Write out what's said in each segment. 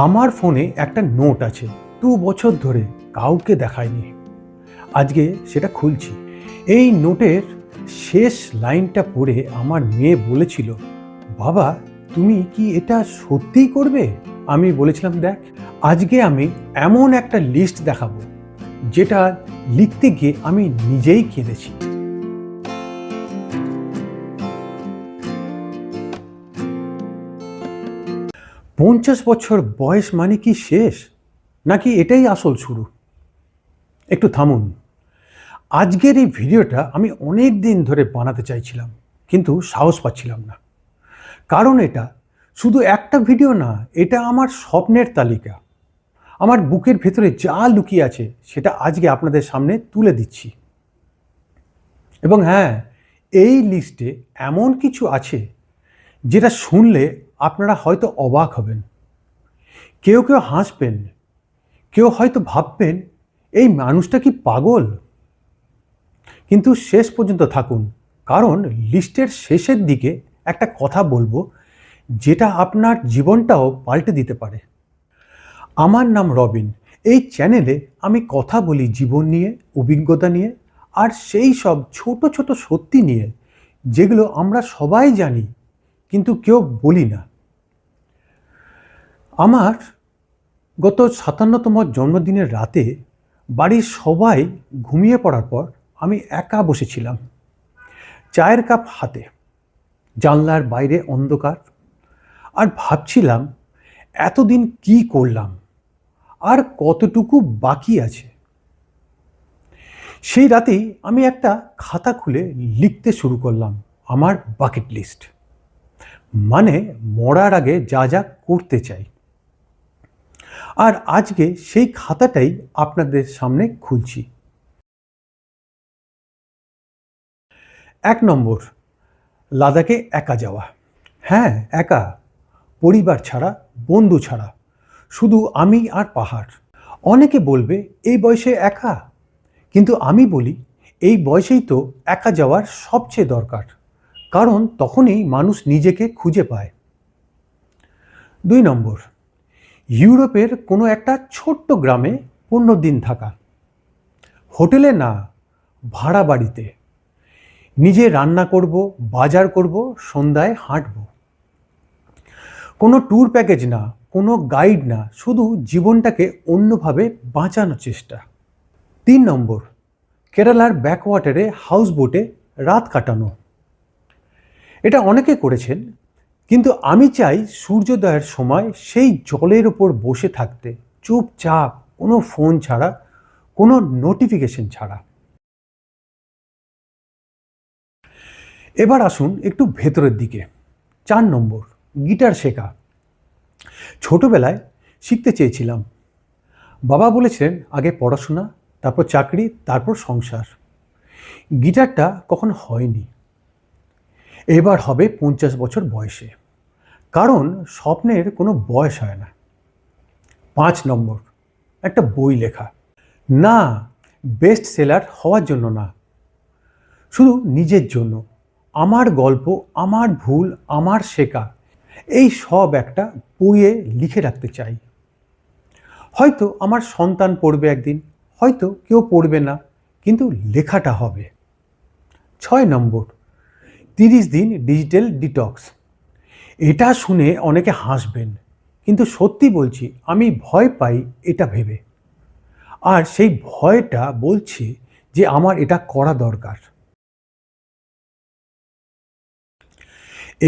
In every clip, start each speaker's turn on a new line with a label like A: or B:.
A: আমার ফোনে একটা নোট আছে, 2 বছর ধরে কাউকে দেখায়নি। আজকে সেটা খুলছি। এই নোটের শেষ লাইনটা পড়ে আমার মেয়ে বলেছিল, বাবা তুমি কি এটা সত্যিই করবে? আমি বলেছিলাম, দেখ, আজকে আমি এমন একটা লিস্ট দেখাবো যেটা লিখতে গিয়ে আমি নিজেই কেঁদেছি। পঞ্চাশ বছর বয়স মানে কি শেষ, নাকি এটাই আসল শুরু? একটু থামুন। আজকের এই ভিডিওটা আমি অনেক দিন ধরে বানাতে চাইছিলাম, কিন্তু সাহস পাচ্ছিলাম না। কারণ এটা শুধু একটা ভিডিও না, এটা আমার স্বপ্নের তালিকা। আমার বুকের ভেতরে যা লুকিয়ে আছে সেটা আজকে আপনাদের সামনে তুলে দিচ্ছি। এবং হ্যাঁ, এই লিস্টে এমন কিছু আছে যেটা শুনলে আপনারা হয়তো অবাক হবেন, কেউ কেউ হাসবেন, কেউ হয়তো ভাববেন এই মানুষটা কি পাগল। কিন্তু শেষ পর্যন্ত থাকুন, কারণ লিস্টের শেষের দিকে একটা কথা বলবো যেটা আপনার জীবনটাও পাল্টে দিতে পারে। আমার নাম রবিন। এই চ্যানেলে আমি কথা বলি জীবন নিয়ে, অভিজ্ঞতা নিয়ে, আর সেই সব ছোট ছোট সত্যি নিয়ে যেগুলো আমরা সবাই জানি কিন্তু কেউ বলি না। আমার গত 57তম জন্মদিনের রাতে বাড়ির সবাই ঘুমিয়ে পড়ার পর আমি একা বসেছিলাম, চায়ের কাপ হাতে, জানলার বাইরে অন্ধকার, আর ভাবছিলাম এতদিন কি করলাম আর কতটুকু বাকি আছে। সেই রাতেই আমি একটা খাতা খুলে লিখতে শুরু করলাম আমার বাকেট লিস্ট, মানে মরার আগে যা যা করতে চাই। আর আজকে সেই খাতাটাই আপনাদের সামনে খুলছি। 1 নম্বর, লাদাখে একা যাওয়া। হ্যাঁ, একা, পরিবার ছাড়া, বন্ধু ছাড়া, শুধু আমি আর পাহাড়। অনেকে বলবে এই বয়সে একা, কিন্তু আমি বলি এই বয়সেই তো একা যাওয়ার সবচেয়ে দরকার, কারণ তখনই মানুষ নিজেকে খুঁজে পায়। 2 নম্বর, ইউরোপের কোনো একটা ছোট্ট গ্রামে 15 দিন থাকা। হোটেলে না, ভাড়া বাড়িতে। নিজে রান্না করব, বাজার করব, সন্ধ্যায় হাঁটব। কোনো ট্যুর প্যাকেজ না, কোনো গাইড না, শুধু জীবনটাকে অন্যভাবে বাঁচানোর চেষ্টা। 3 নম্বর, কেরালার ব্যাকওয়াটারে হাউস বোটে রাত কাটানো। এটা অনেকে করেছেন, কিন্তু আমি চাই সূর্যোদয়ের সময় সেই জলের ওপর বসে থাকতে, চুপচাপ, কোনো ফোন ছাড়া, কোনো নোটিফিকেশন ছাড়া। এবার আসুন একটু ভেতরের দিকে। 4 নম্বর, গিটার শেখা। ছোটবেলায় শিখতে চেয়েছিলাম, বাবা বলেছিলেন আগে পড়াশোনা, তারপর চাকরি, তারপর সংসার। গিটারটা কখন হয়নি, এবার হবে 50 বছর বয়সে, কারণ স্বপ্নের কোনো বয়স হয় না। 5 নম্বর, একটা বই লেখা। না, বেস্ট সেলার হওয়ার জন্য না, শুধু নিজের জন্য। আমার গল্প, আমার ভুল, আমার শেখা, এই সব একটা বইয়ে লিখে রাখতে চাই। হয়তো আমার সন্তান পড়বে একদিন, হয়তো কেউ পড়বে না, কিন্তু লেখাটা হবে। 6 নম্বর, 30 দিন ডিজিটাল ডিটক্স। এটা শুনে অনেকে হাসবেন, কিন্তু সত্যি বলছি আমি ভয় পাই এটা ভেবে। আর সেই ভয়টা বলছে যে আমার এটা করা দরকার।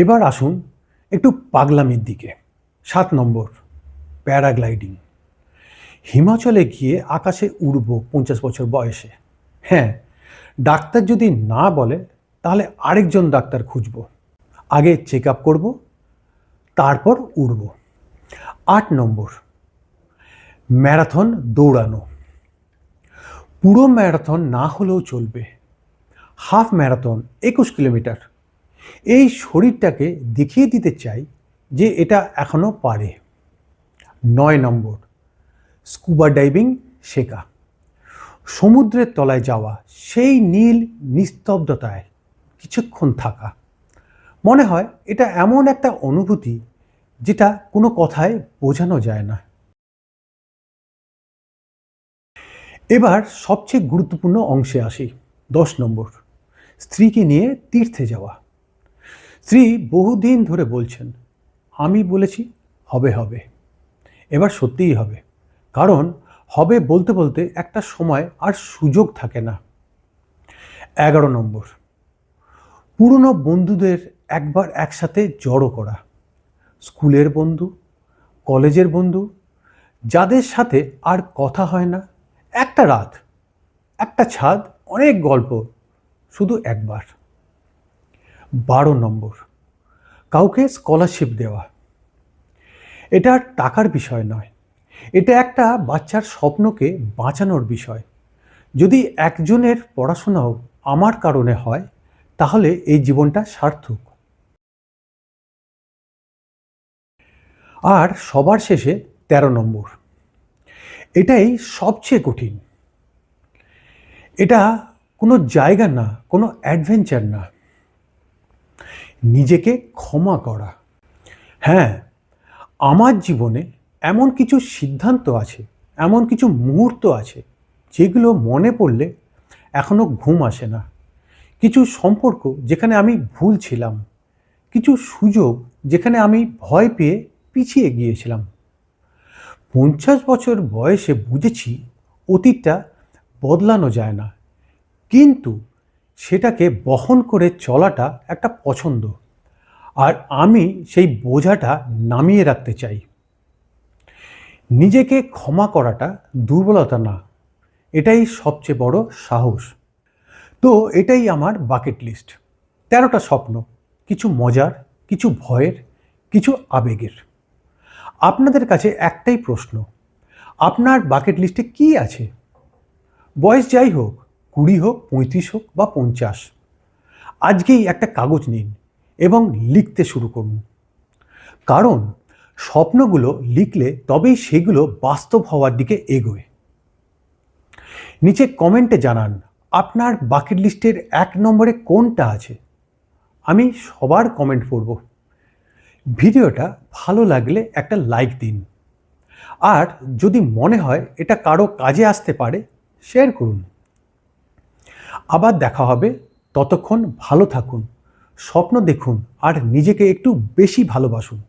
A: এবার আসুন একটু পাগলামির দিকে। 7 নম্বর, প্যারাগ্লাইডিং। হিমাচলে গিয়ে আকাশে উড়ব 50 বছর বয়সে। হ্যাঁ, ডাক্তার যদি না বলে তাহলে আরেকজন ডাক্তার খুঁজব। আগে চেক আপ করবো, তারপর উড়ব। 8 নম্বর, ম্যারাথন দৌড়ানো। পুরো ম্যারাথন না হলেও চলবে, হাফ ম্যারাথন 21 কিলোমিটার। এই শরীরটাকে দেখিয়ে দিতে চাই যে এটা এখনো পারে। 9 নম্বর, স্কুবা ডাইভিং শেখা। সমুদ্রের তলায় যাওয়া, সেই নীল নিস্তব্ধতায় কিছুক্ষণ থাকা। মনে হয় এটা এমন একটা অনুভূতি যেটা কোনো কথায় বোঝানো যায় না। এবার সবচেয়ে গুরুত্বপূর্ণ অংশে আসি। 10 নম্বর, স্ত্রীকে নিয়ে তীর্থে যাওয়া। স্ত্রী বহুদিন ধরে বলছেন, আমি বলেছি হবে হবে, এবার সত্যিই হবে। কারণ হবে বলতে বলতে একটা সময় আর সুযোগ থাকে না। 11 নম্বর, পুরনো বন্ধুদের একবার একসাথে জড়ো করা। স্কুলের বন্ধু, কলেজের বন্ধু, যাদের সাথে আর কথা হয় না, একটা রাত, একটা ছাদ, অনেক গল্প, শুধু একবার। 12 নম্বর, কাউকে স্কলারশিপ দেওয়া। এটা আর টাকার বিষয় নয়, এটা একটা বাচ্চার স্বপ্নকে বাঁচানোর বিষয়। যদি একজনের পড়াশোনাও আমার কারণে হয়, তাহলে এই জীবনটা সার্থক। আর সবার শেষে 13 নম্বর, এটাই সবচেয়ে কঠিন। এটা কোনো জায়গা না, কোনো অ্যাডভেঞ্চার না, নিজেকে ক্ষমা করা। হ্যাঁ, আমার জীবনে এমন কিছু সিদ্ধান্ত আছে, এমন কিছু মুহূর্ত আছে, যেগুলো মনে পড়লে এখনো ঘুম আসে না। কিছু সম্পর্ক যেখানে আমি ভুল ছিলাম, কিছু সুযোগ যেখানে আমি ভয় পেয়ে পিছিয়ে গিয়েছিলাম। 50 বছর বয়সে বুঝেছি অতীতটা বদলানো যায় না, কিন্তু সেটাকে বহন করে চলাটা একটা পছন্দ। আর আমি সেই বোঝাটা নামিয়ে রাখতে চাই। নিজেকে ক্ষমা করাটা দুর্বলতা না, এটাই সবচেয়ে বড় সাহস। তো এটাই আমার বাকেট লিস্ট। 13টা স্বপ্ন, কিছু মজার, কিছু ভয়ের, কিছু আবেগের। আপনাদের কাছে একটাই প্রশ্ন, আপনার বাকেট লিস্টে কি আছে? বয়স যাই হোক, 20 হোক, 35 হোক বা 50, আজকেই একটা কাগজ নিন এবং লিখতে শুরু করুন। কারণ স্বপ্নগুলো লিখলে তবেই সেগুলো বাস্তব হওয়ার দিকে এগোয়। নিচে কমেন্টে জানান আপনার বাকেট লিস্টের 1 নম্বরে কোনটা আছে। আমি সবার কমেন্ট পড়ব। ভিডিওটা ভালো লাগলে একটা লাইক দিন, আর যদি মনে হয় এটা কারো কাজে আসতে পারে, শেয়ার করুন। আবার দেখা হবে, ততক্ষণ ভালো থাকুন, স্বপ্ন দেখুন আর নিজেকে একটু বেশি ভালোবাসুন।